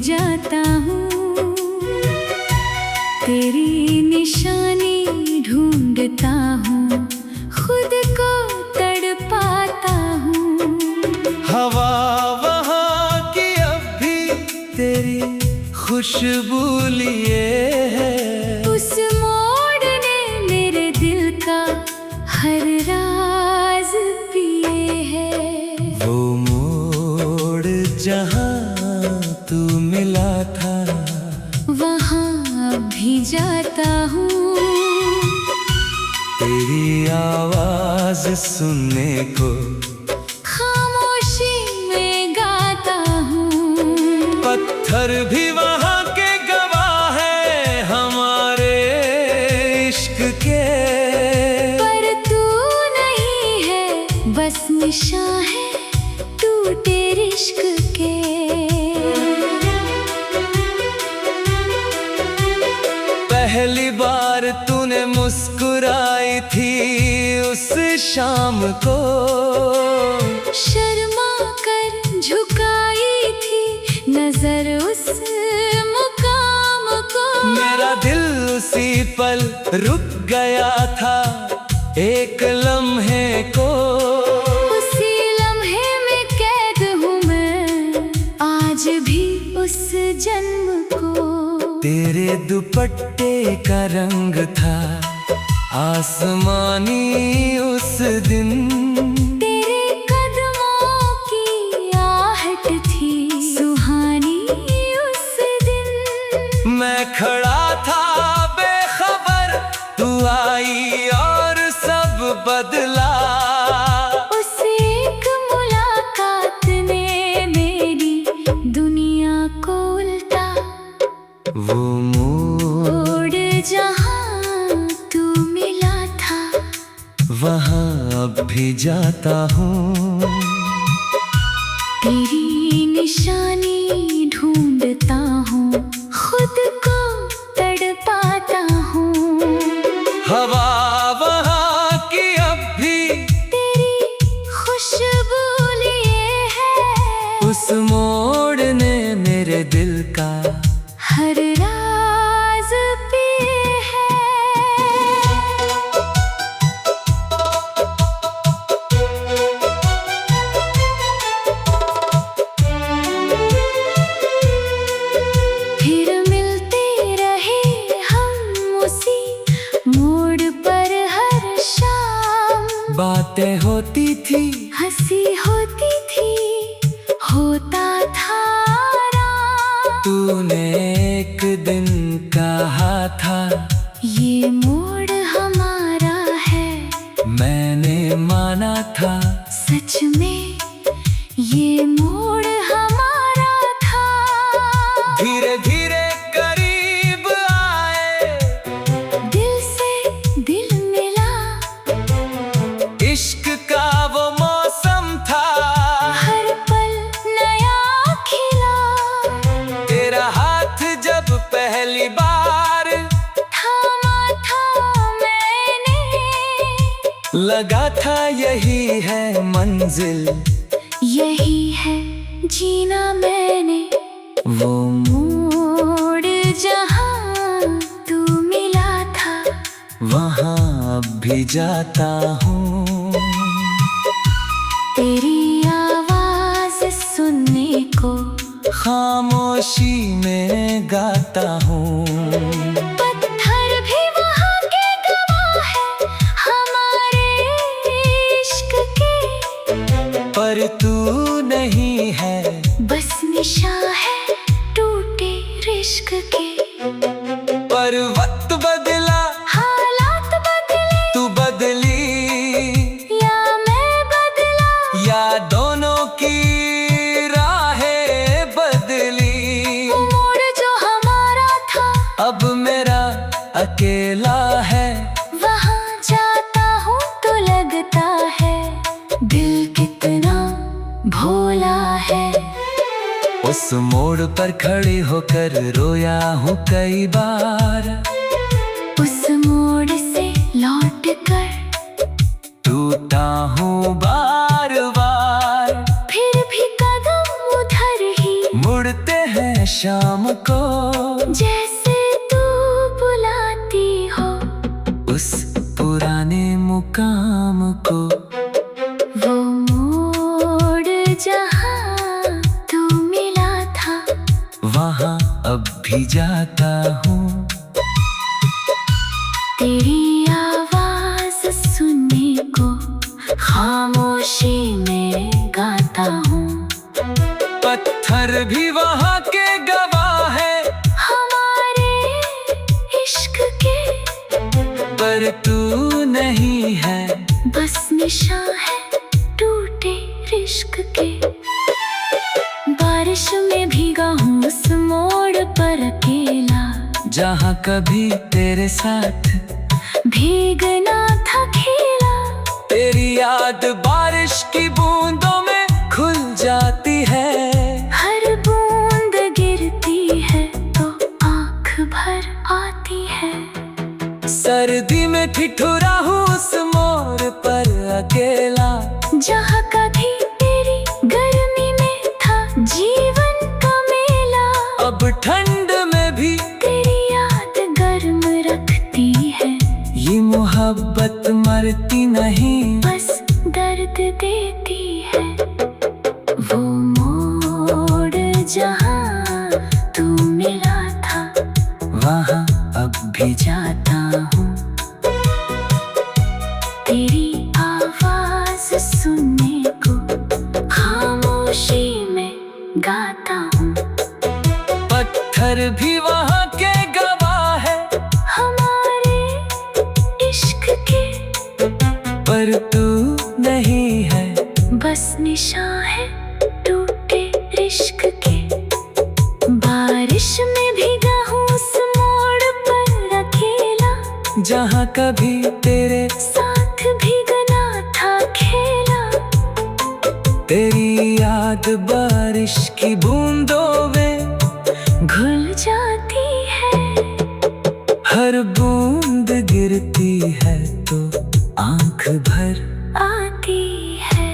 जाता हूँ, तेरी निशानी ढूंढता हूँ, खुद को तड़पाता हूँ। हवा वहाँ की अब भी तेरी खुशबू लिए है। उस मोड़ ने मेरे दिल का हर राज पिए है। वो मोड़ जहाँ तू मिला था, वहाँ भी जाता हूँ, तेरी आवाज सुनने को खामोशी में गाता हूँ। पत्थर भी वहाँ के गवाह है हमारे इश्क के। पर तू नहीं है, बस निशान है टूटे इश्क के। पहली बार तूने मुस्कुराई थी उस शाम को, शर्मा कर झुकाई थी नजर उस मुकाम को। मेरा दिल उसी पल रुक गया था एक लम्हे को। उसी लम्हे में कैद हूँ मैं आज भी उस जन्म को। तेरे दुपट्टे का रंग था आसमानी उस दिन, तेरे कदमों की आहट थी सुहानी उस दिन। मैं खड़ा था बेखबर, तू आई और सब बदला। उस एक मुलाकात ने मेरी दुनिया को उल्टा। वो मोड़ जहाँ तू मिला था, वहाँ अब भी जाता हूँ, तेरी निशानी ढूंढता हूँ, खुद को तड़पाता हूँ। हवा वहाँ की अब भी तेरी खुशबू लिए है। उस मोड़ ने मेरे दिल का हर राज पिए है। फिर मिलते रहे हम उसी मोड़ पर हर शाम। बातें होती थी, हंसी होती थी, होता था आराम। तूने एक दिन कहा था ये मोड़ हमारा है, मैंने माना था। सच में ये मोड़ हमारा था। धीरे धीरे करीब आए, दिल से दिल मिला, इश्क का वो मौसम था। हर पल नया खिला। तेरा हाथ जब पहली बार थामा था मैंने, लगा था यही है मंजिल, यही है जीना मैंने। वो मोड़ जहाँ तू मिला था, वहाँ अब भी जाता हूँ, तेरी आवाज सुनने को खामोशी में गाता हूँ। पत्थर भी वहाँ के गवाह है हमारे इश्क के। पर तू नहीं है, बस निशान है टूटे इश्क के। पर वक्त बदला, हालात बदले, तू बदली या मैं बदला, या दोनों की राहें बदली। वो मोड़ जो हमारा था अब मेरा अकेला है, वहाँ जाता हूँ तो लगता है दिल कितना भोला है। उस मोड़ पर खड़ी होकर रोया हूँ कई बार, उस मोड़ से लौट कर टूटा हूँ बार बार। फिर भी कदम उधर ही मुड़ते हैं शाम को, जैसे तू बुलाती हो उस पुराने मुकाम को। वो मोड़ जहाँ तू मिला था, वहाँ अब भी जाता हूँ। तेरी आवाज सुनने को खामोशी में गाता हूँ। पत्थर भी वहाँ के गवाह है हमारे इश्क के, पर तू नहीं है, बस निशान है टूटे इश्क के। बारिश में भीगा हूँ उस मोड़ पर अकेला, जहाँ कभी तेरे साथ भीगना था खेला। तेरी याद बारिश की बूंदों में खुल जाती है। हर बूंद गिरती है तो आँख भर आती है। सर्दी में ठिठुरा हूँ उस मोड़ पर अकेला, जहाँ कभी तेरी गर्मी में था जीवन का मेला। अब ठंड में भी तेरी याद गर्म रखती है, ये मोहब्बत मरती नहीं, बस दर्द देती है। वो मोड़ जहाँ तू मिला था, वहाँ अब भी जाता हूँ। तेरी आवाज सुनने को खामोशी में गाता हूँ। पत्थर भी वहाँ के गवाह है हमारे इश्क के, पर तू नहीं है, बस निशान है टूटे इश्क के। बारिश में भीगा हूँ उस मोड़ पर अकेला, जहाँ कभी तेरे साथ भीगना था खेला। तेरी याद बारिश की बूंदों में घुल जाती है। हर बूंद गिरती है तो आंख भर आती है।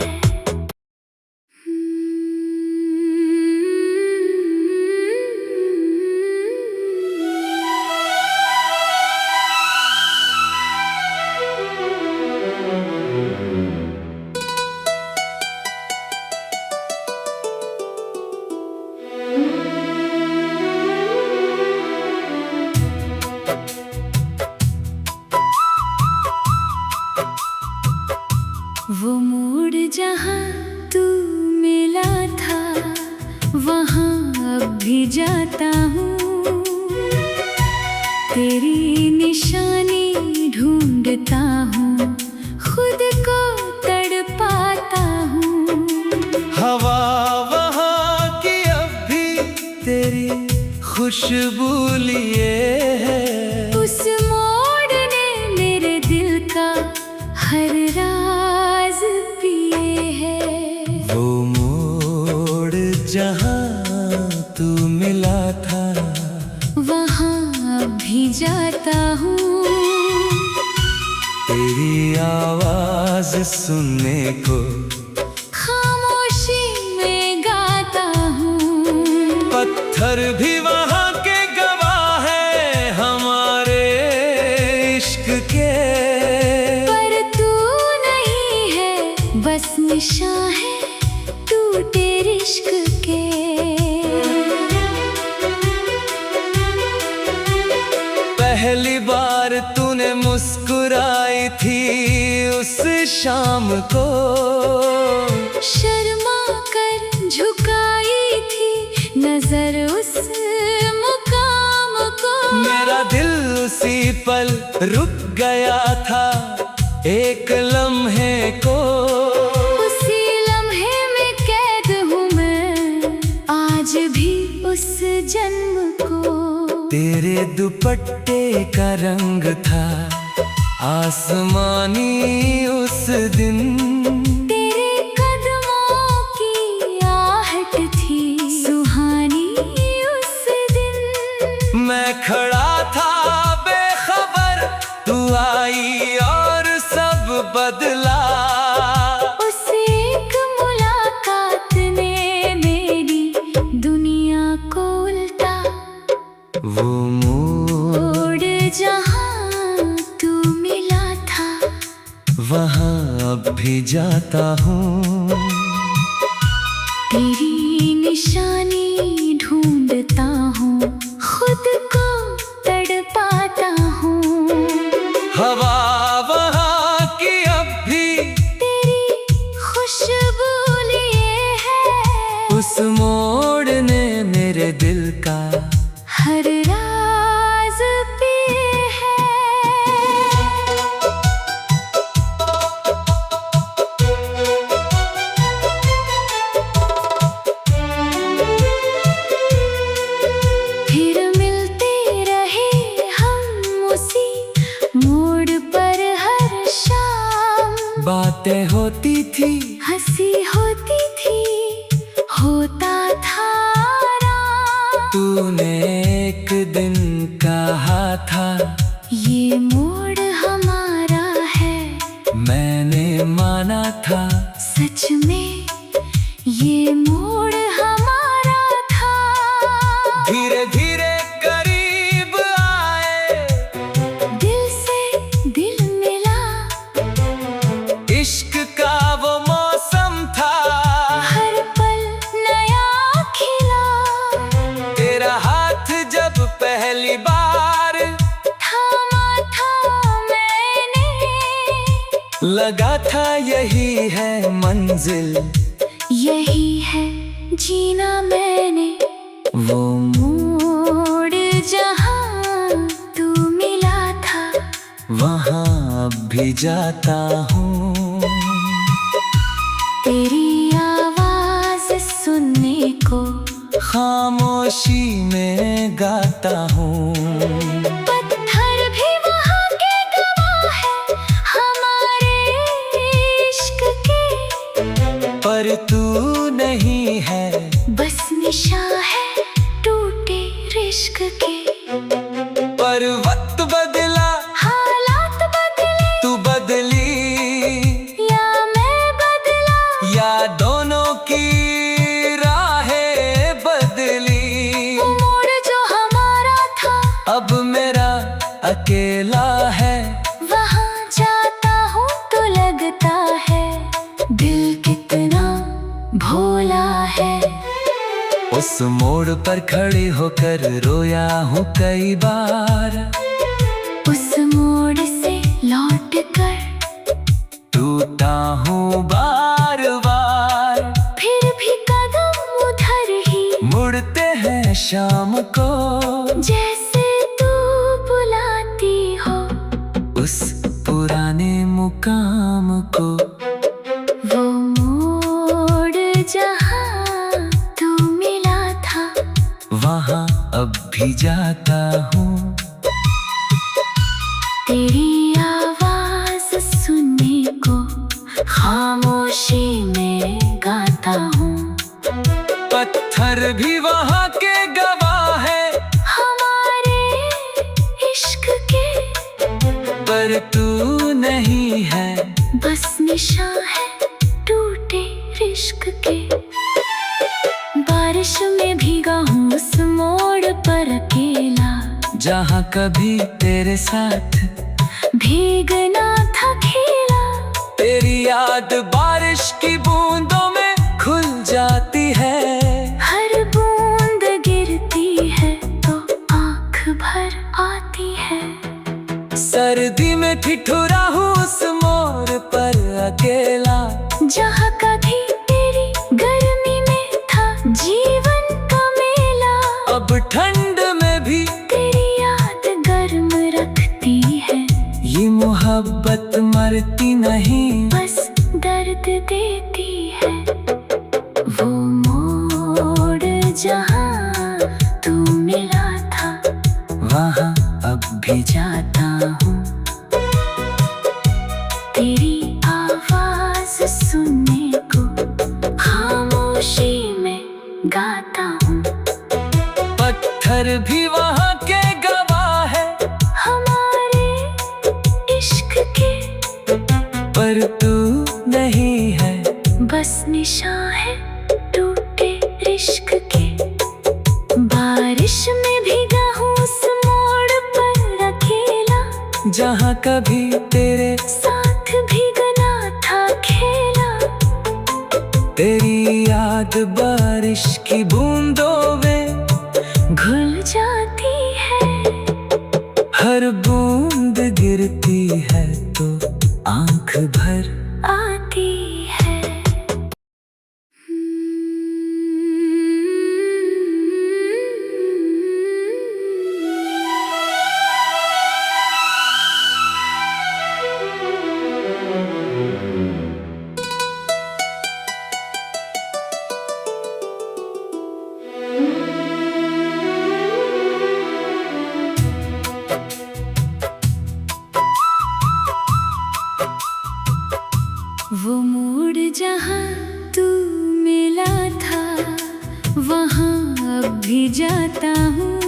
वो मोड़ जहाँ तू मिला था, वहाँ अब भी जाता हूँ। तेरी निशानी ढूंढता हूँ, खुद को तड़पाता हूँ। हवा वहाँ की अब भी तेरी खुशबू लिए है। उस मोड़ ने मेरे दिल का हर राज पिए है। वो मोड़ जहाँ तू मिला था, वहाँ भी जाता हूँ। तेरी आवाज सुनने को खामोशी में गाता हूँ। पत्थर भी वहाँ के गवाह है हमारे इश्क के, पर तू नहीं है, बस निशान है टूटे इश्क के। पहली बार तूने मुस्कुराई थी उस शाम को, शर्मा कर झुकाई थी नजर उस मुकाम को। मेरा दिल उसी पल रुक गया था एक लम्हे को। उसी लम्हे में कैद हूँ मैं आज भी उस जन्म को। तेरे दुपट्टे का रंग था आसमानी उस दिन, तेरे कदमों की आहट थी सुहानी उस दिन। मैं खड़ा था बेखबर, तू आई और सब बदला। उस एक मुलाकात ने मेरी दुनिया को उल्टा जाता हूँ। तेरी निशानी ढूंढता हूँ, खुद को तड़पाता हूँ। हवा वहाँ की अब भी तेरी खुशबू लिए है, उस मोड़ ने मेरे दिल का हर राज पिए है। फिर मिलते रहे हम उसी मोड़ पर हर शाम। बातें होती थी, हंसी होती थी, होता था आराम। तूने एक दिन कहा था ये मोड़ हमारा है, मैंने माना था। सच में ये मोड़ हमारा था। धीरे धीरे करीब आए, दिल से दिल मिला, इश्क का वो मौसम था। हर पल नया खिला। तेरा हाथ जब पहली बार थामा था मैंने, लगा था यही है मंजिल, यही है जीना मैंने। वो मोड़ जहाँ तू मिला था, वहाँ अब भी जाता हूँ। तेरी आवाज सुनने को खामोशी में गाता हूँ। पत्थर भी वहाँ के गवाह है, हमारे इश्क के। पर तू नहीं है, बस निशा है टूटे रिश्क के। पर वक्त बदला, हालात बदले, तू बदली या मैं बदला। या दोनों की राहें बदली। वो मोड़ जो हमारा था, अब मेरा अकेला है। वहाँ जाता हूँ तो लगता है दिल कितना भोला है। उस मोड़ पर खड़ी होकर रोया हूँ कई बार। उस मोड़ से लौट कर टूटा हूँ बार बार। फिर भी कदम उधर ही मुड़ते हैं शाम को, जैसे तू बुलाती हो उस पुराने मुकाम को। वो मोड़ जहाँ तू मिला था, वहाँ अब भी जाता हूँ। तेरी आवाज सुनने को खामोशी में गाता हूँ। पत्थर भी वहाँ के गवाह है, हमारे इश्क के। पर तू नहीं है, बस निशा है टूटे रिश्क के। बारिश में भीगा हूँ उस मोड़ पर अकेला, जहाँ कभी तेरे साथ भीगना था खेला। तेरी याद बारिश की बूंदों में खुल जाती है। हर बूंद गिरती है तो आँख भर आती है। सर्दी में ठिठुरा हूँ उस मोड़ पर अकेला, जहाँ कभी तेरी गर्मी में था जीवन का मेला। अब ठंड में भी तेरी याद गर्म रखती है, ये मोहब्बत मरती नहीं, बस दर्द देती है। वो मोड़ जहाँ तू मिला था, वहाँ अब भी जाता हूँ। तेरी आवाज सुनने को खामोशी में गाता हूँ। पत्थर भी वहाँ के गवाह है, हमारे इश्क के। पर तू नहीं है, बस निशा है टूटे इश्क के। बारिश में भीगा हूँ उस मोड़ पर अकेला, जहाँ कभी तेरे साथ भीगना था खेला। याद बारिश की बूंदों में घुल जाती है। हर बूंद गिरती है तो आंख भर आती है। वो मोड़ जहाँ तू मिला था वहाँ अब भी जाता हूँ।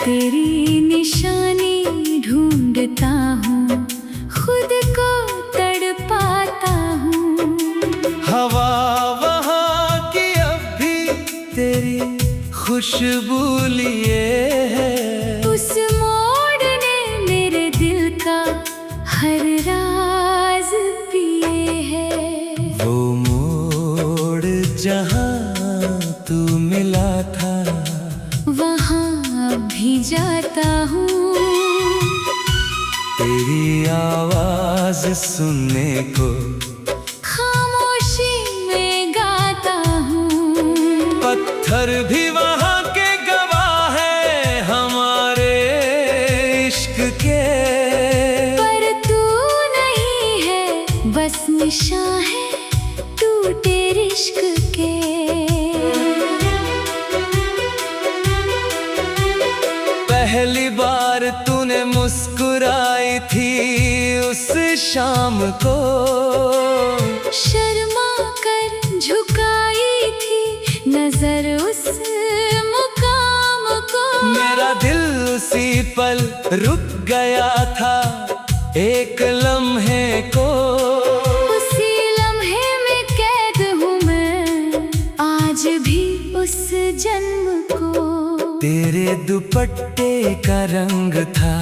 तेरी निशानी ढूंढता हूँ, खुद को तड़पाता हूँ। हवा वहाँ की अब भी तेरी खुशबू लिए है। उस मोड़ ने मेरे दिल का हर राज पिए है। वो मोड़ जहाँ तू मिला था वहाँ अब भी जाता हूँ। तेरी आवाज सुनने को खामोशी में गाता हूँ। पत्थर भी वहाँ के गवाह है हमारे इश्क के। पर तू नहीं है, बस निशान है टूटे इश्क के। पहली बार तूने मुस्कुराई थी उस शाम को। शर्मा कर झुकाई थी नजर उस मुकाम को। मेरा दिल उसी पल रुक गया था एक लम्हे को। उसी लम्हे में कैद हूँ मैं आज भी उस जन्म को। तेरे दुपट्टे का रंग था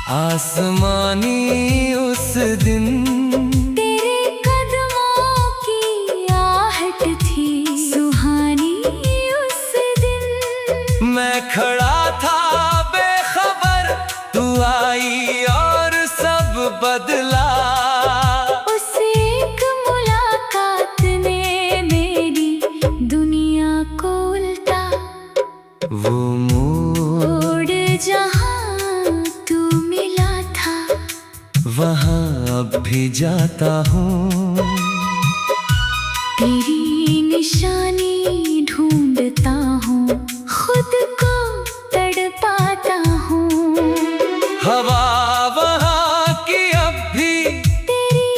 आसमानी उस दिन। तेरे कदमों की आहट थी सुहानी उस दिन। मैं खड़ा था बेखबर, तू आई और सब बदला। उस एक मुलाकात ने मेरी दुनिया को उल्टा। वो मोड़ जहाँ तू मिला था वहाँ अब भी जाता हूँ। तेरी निशानी ढूंढता हूँ, खुद को तड़पाता हूँ। हवा वहाँ की अब भी तेरी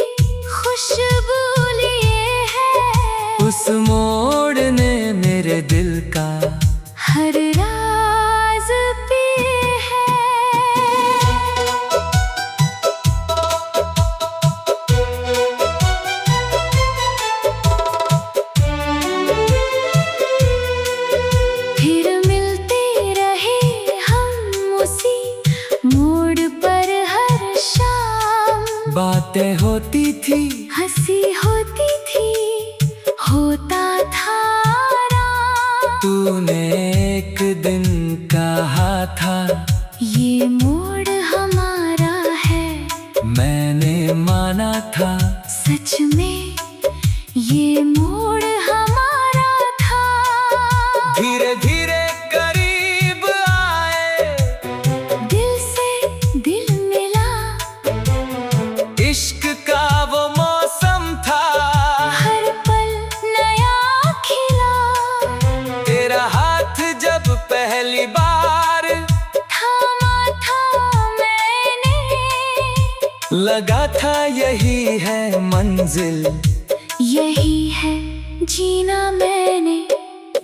खुशबू लिए है। उस मोड़ ने मेरे दिल का हर राज पिए है। फिर मिलते रहे हम उसी मोड़ पर हर शाम। बातें होती थी हंसी होती थी, होता था आराम। तूने एक दिन कहा था ये मोड़ हमारा है। मैंने माना था सच में ये मोड़ हमारा था। धीरे धीरे करीब आए, दिल से दिल मिला। इश्क का वो मौसम था हर पल नया खिला। तेरा हाथ जब पहली बार थामा था मैंने। लगा था यही है मंजिल, यही है जीना मैंने।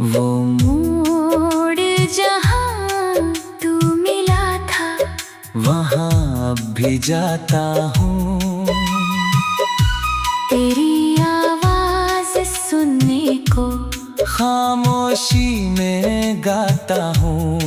वो मोड़ जहाँ तू मिला था वहाँ अब भी जाता हूँ। तेरी आवाज सुनने को खामोशी में गाता हूँ।